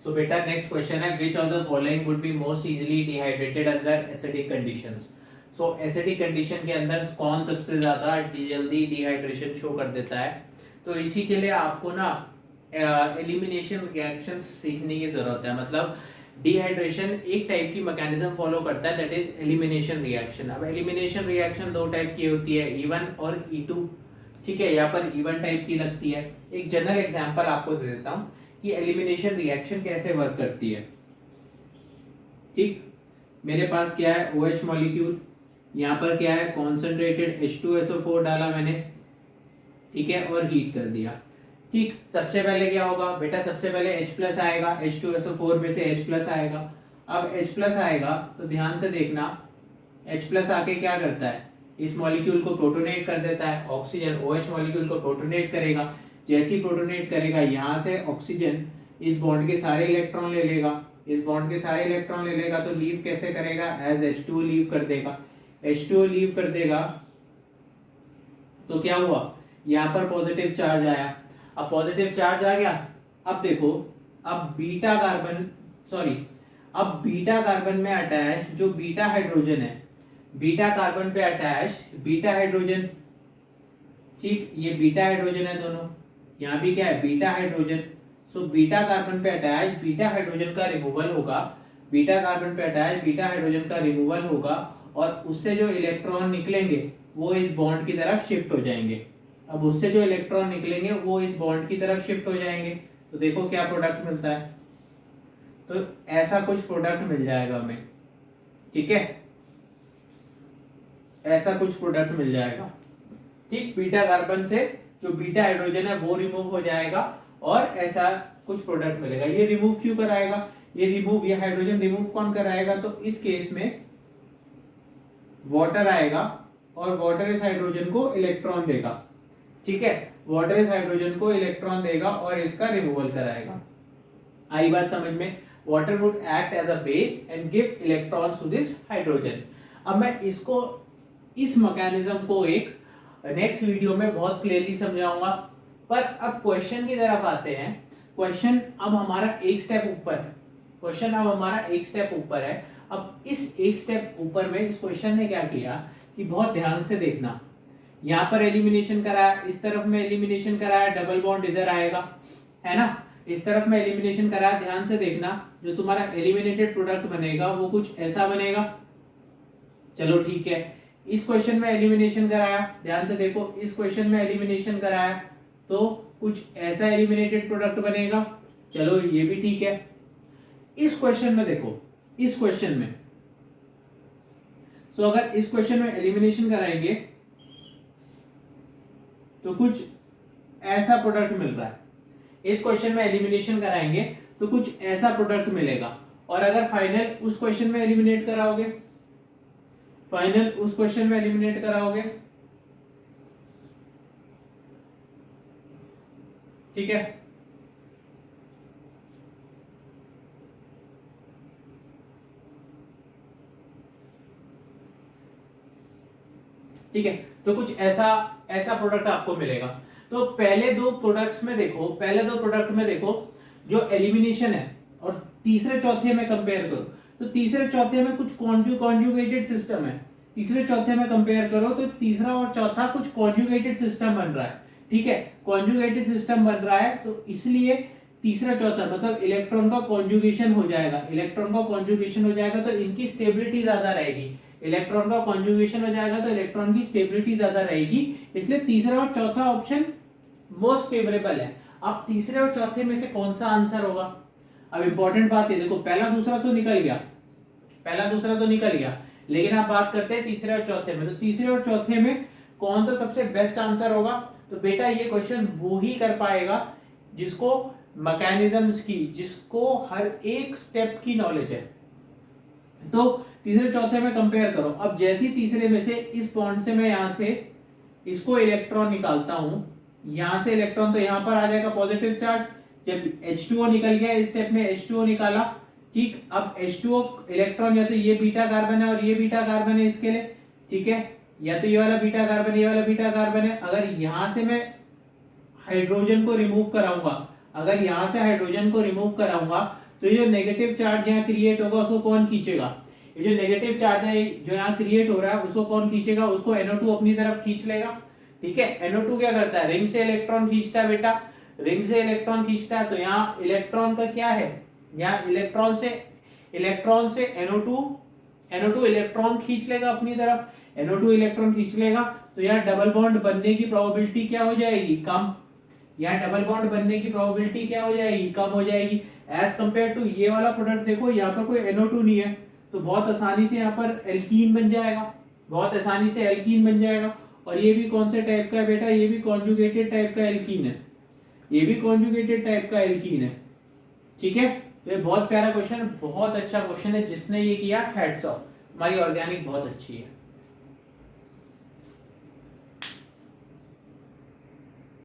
सो बेटा next question है, which of the following would be most easily dehydrated under acidic conditions. So acidic condition के अंदर कौन सबसे ज्यादा जल्दी डिहाइड्रेशन शो कर देता है। तो इसी के लिए आपको ना एलिमिनेशन रिएक्शंस सीखने की जरूरत है। मतलब डिहाइड्रेशन एक टाइप की मैकेनिज्म फॉलो करता है, दैट इज एलिमिनेशन रिएक्शन। अब एलिमिनेशन रिएक्शन दो टाइप की होती है, E1 और E2। ठीक है, यहाँ पर E1 टाइप की लगती है। एक जनरल एग्जांपल आपको दे देता हूँ कि एलिमिनेशन रिएक्शन कैसे वर्क करती है। ठीक, मेरे पास क्या है, OH मॉलिक्यूल, यहाँ पर क्या है, कॉन्सेंट्रेटेड H2SO4 डाला मैंने, ठीक है, और हीट कर दिया। ठीक, सबसे पहले क्या होगा बेटा, सबसे पहले H प्लस आएगा, H2SO4 में से H प्लस आएगा। अब H प्लस आएगा तो ध्यान से देखना, H प्लस आके क्या करता है, इस मॉलिक्यूल को प्रोटोनेट कर देता है। ऑक्सीजन OH मॉलिक्यूल को प्रोटोनेट करेगा, जैसे ही प्रोटोनेट करेगा यहाँ से ऑक्सीजन इस बॉन्ड के सारे इलेक्ट्रॉन ले लेगा, इस बॉन्ड के सारे इलेक्ट्रॉन ले लेगा तो लीव कैसे करेगा, एज H2O लीव कर देगा। H2O लीव कर देगा तो क्या हुआ, यहाँ पर पॉजिटिव चार्ज आया। अब पॉजिटिव चार्ज आ गया, अब देखो, अब बीटा कार्बन, सॉरी, अब बीटा कार्बन में अटैच जो बीटा हाइड्रोजन है, बीटा कार्बन पे अटैच्ड बीटा हाइड्रोजन, ठीक, ये बीटा हाइड्रोजन है दोनों, यहाँ भी क्या है, beta hydrogen. So beta carbon पे अटैच बीटा हाइड्रोजन का रिमूवल होगा, बीटा कार्बन पे अटैच बीटा हाइड्रोजन का रिमूवल होगा, और उससे जो इलेक्ट्रॉन निकलेंगे वो इस बॉन्ड की तरफ शिफ्ट हो जाएंगे। अब उससे जो इलेक्ट्रॉन निकलेंगे वो इस बॉन्ड की तरफ शिफ्ट हो जाएंगे, तो देखो क्या प्रोडक्ट मिलता है। तो ऐसा कुछ प्रोडक्ट मिल जाएगा हमें, ठीक है, ऐसा कुछ प्रोडक्ट मिल जाएगा। ठीक, बीटा कार्बन से जो बीटा हाइड्रोजन है वो रिमूव हो जाएगा और ऐसा कुछ प्रोडक्ट मिलेगा। ये रिमूव क्यों कराएगा, ये हाइड्रोजन रिमूव कौन कराएगा, तो इस केस में वाटर आएगा और वाटर इस हाइड्रोजन को इलेक्ट्रॉन देगा। ठीक है, वाटर इस हाइड्रोजन को इलेक्ट्रॉन देगा और इसका रिमूवल कराएगा। आई बात समझ में, water would act as a base and give electrons to this hydrogen. अब मैं इसको, इस मैकेनिज्म को एक नेक्स्ट वीडियो में बहुत क्लियरली समझाऊंगा। पर अब क्वेश्चन की तरफ आते हैं। क्वेश्चन अब हमारा एक स्टेप ऊपर है, क्वेश्चन अब हमारा एक स्टेप ऊपर है। अब इस एक स्टेप ऊपर में इस क्वेश्चन ने क्या किया कि बहुत ध्यान से देखना, यहाँ पर एलिमिनेशन कराया, इस तरफ में एलिमिनेशन कराया, डबल बॉन्ड इधर आएगा, है ना, इस तरफ में एलिमिनेशन कराया। ध्यान से देखना, जो तुम्हारा एलिमिनेटेड प्रोडक्ट बनेगा वो कुछ ऐसा बनेगा। चलो ठीक है, इस क्वेश्चन में एलिमिनेशन कराया, ध्यान से देखो, इस क्वेश्चन में एलिमिनेशन कराया तो कुछ ऐसा एलिमिनेटेड प्रोडक्ट बनेगा। चलो ये भी ठीक है। इस क्वेश्चन में देखो, इस क्वेश्चन में, सो अगर इस क्वेश्चन में एलिमिनेशन कराएंगे तो कुछ ऐसा प्रोडक्ट मिल रहा है, इस क्वेश्चन में एलिमिनेशन कराएंगे तो कुछ ऐसा प्रोडक्ट मिलेगा। और अगर फाइनल उस क्वेश्चन में एलिमिनेट कराओगे, फाइनल उस क्वेश्चन में एलिमिनेट कराओगे, ठीक है, ठीक है, तो कुछ ऐसा ऐसा प्रोडक्ट आपको मिलेगा। तो पहले दो प्रोडक्ट्स में देखो, पहले दो प्रोडक्ट में देखो जो एलिमिनेशन है, और तीसरे चौथे में कंपेयर करो तो तीसरे चौथे में कुछ कॉन्जुगेटेड सिस्टम है। तीसरे चौथे में कंपेयर करो तो तीसरा और चौथा कुछ कॉन्जुगेटेड सिस्टम बन रहा है। ठीक है, कॉन्जुगेटेड सिस्टम बन रहा है तो इसलिए तीसरा चौथा मतलब इलेक्ट्रॉन का कॉन्जुगेशन हो जाएगा, इलेक्ट्रॉन का कॉन्जुगेशन हो जाएगा तो इनकी स्टेबिलिटी ज्यादा रहेगी। इलेक्ट्रॉन का कॉन्जुगेशन हो जाएगा तो इलेक्ट्रॉन की स्टेबिलिटी ज्यादा रहेगी, इसलिए तीसरा और चौथा ऑप्शन मोस्ट फेवरेबल है। अब तीसरे और चौथे में से कौन सा आंसर होगा। अब इंपॉर्टेंट बात है, देखो पहला दूसरा तो निकल गया, पहला दूसरा तो निकल गया, लेकिन आप बात करते हैं तीसरे और चौथे में, तो तीसरे और चौथे में कौन सा सबसे बेस्ट आंसर होगा। तो बेटा ये क्वेश्चन वो ही कर पाएगा जिसको मैकेनिज्म्स की, जिसको हर एक स्टेप की नॉलेज है। तो तीसरे चौथे में कंपेयर करो। अब जैसे ही तीसरे में से इस बॉन्ड से मैं यहां से इसको इलेक्ट्रॉन निकालता हूं, यहां से इलेक्ट्रॉन तो यहां पर आ जाएगा पॉजिटिव चार्ज। जब H2O निकल गया, इस स्टेप में H2O निकाला, ठीक, अब H2O इलेक्ट्रॉन या तो ये बीटा कार्बन है और ये बीटा कार्बन है इसके लिए, ठीक है, या तो ये वाला बीटा कार्बन, ये वाला बीटा कार्बन है। अगर यहां से मैं हाइड्रोजन को रिमूव कराऊंगा, अगर यहां से हाइड्रोजन को रिमूव कराऊंगा तो ये जो नेगेटिव चार्ज यहाँ क्रिएट होगा उसको कौन खींचेगा? ये जो नेगेटिव चार्ज है जो यहाँ क्रिएट हो रहा है उसको कौन खींचेगा? उसको NO2 अपनी तरफ खींच लेगा। ठीक है, NO2 क्या करता है? रिंग से इलेक्ट्रॉन खींचता है बेटा, रिंग से इलेक्ट्रॉन खींचता है। तो यहाँ इलेक्ट्रॉन का क्या है? यहाँ इलेक्ट्रॉन से NO2 इलेक्ट्रॉन खींच लेगा अपनी तरफ, NO2 इलेक्ट्रॉन खींच लेगा। तो यहाँ डबल बॉन्ड बनने की प्रोबेबिलिटी क्या हो जाएगी? कम। यहाँ डबल बॉन्ड बनने की प्रोबेबिलिटी क्या हो जाएगी? कम हो जाएगी। एज कंपेयर टू ये वाला प्रोडक्ट देखो, यहाँ पर कोई NO2 नहीं है, तो बहुत आसानी से यहाँ पर एल्कीन बन जाएगा, बहुत आसानी से एल्कीन बन जाएगा। और ये भी कौन से टाइप का है बेटा? ये भी कॉन्जुगेटेड टाइप का एल्कीन है, ये भी कॉन्जुगेटेड टाइप का एल्कीन है। ठीक है, तो ये बहुत प्यारा क्वेश्चन, बहुत अच्छा क्वेश्चन है। जिसने ये किया हैट्स ऑफ, हमारी ऑर्गेनिक बहुत अच्छी है।